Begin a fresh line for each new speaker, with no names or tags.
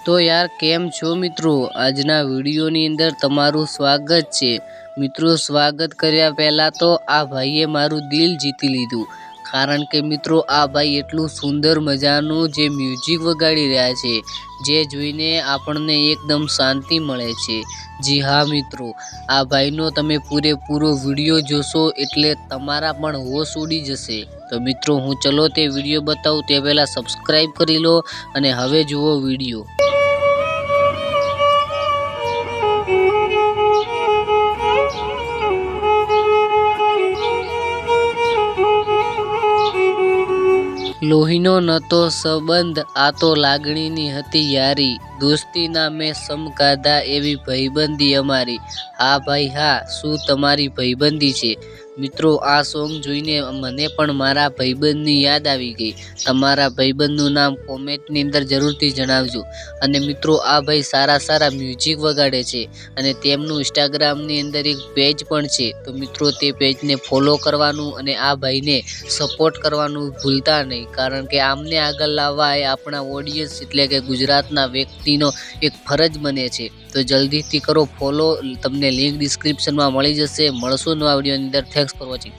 તો યાર કેમ છો મિત્રો? આજના વિડીયોની અંદર તમારું સ્વાગત છે મિત્રો. સ્વાગત કર્યા પહેલાં તો આ ભાઈએ મારું દિલ જીતી લીધું, કારણ કે મિત્રો આ ભાઈ એટલું સુંદર મજાનું જે મ્યુઝિક વગાડી રહ્યા છે, જે જોઈને આપણને એકદમ શાંતિ મળે છે. જી હા મિત્રો, આ ભાઈનો તમે પૂરેપૂરો વિડીયો જોશો એટલે તમારા પણ હોશ ઉડી જશે. તો મિત્રો હું ચલો તે વિડીયો બતાવું તે પહેલાં સબસ્ક્રાઈબ કરી લો અને હવે જુઓ વિડીયો. લોહીનો નતો સંબંધ, આ તો લાગણીની હતી યારી. દોસ્તીના મેં સમ કાધા, એવી ભાઈબંધી અમારી. હા ભાઈ હા, શું તમારી ભાઈબંધી છે? મિત્રો આ સોંગ જોઈને મને પણ મારા ભાઈબંધની યાદ આવી ગઈ. તમારા ભાઈબંધનું નામ કોમેન્ટની અંદર જરૂરથી જણાવજો. અને મિત્રો આ ભાઈ સારા મ્યુઝિક વગાડે છે અને તેમનું ઇન્સ્ટાગ્રામની અંદર એક પેજ પણ છે. તો મિત્રો તે પેજને ફોલો કરવાનું અને આ ભાઈને સપોર્ટ કરવાનું ભૂલતા નહીં, કારણ કે આમને આગળ લાવવા એ આપણા ઓડિયન્સ એટલે કે ગુજરાતના વ્યક્તિનો એક ફરજ બને છે. તો જલ્દીથી કરો ફોલો, તમને લિંક ડિસ્ક્રિપ્શનમાં મળી જશે. મળશું નવા વિડીયોની અંદર. Thanks for watching.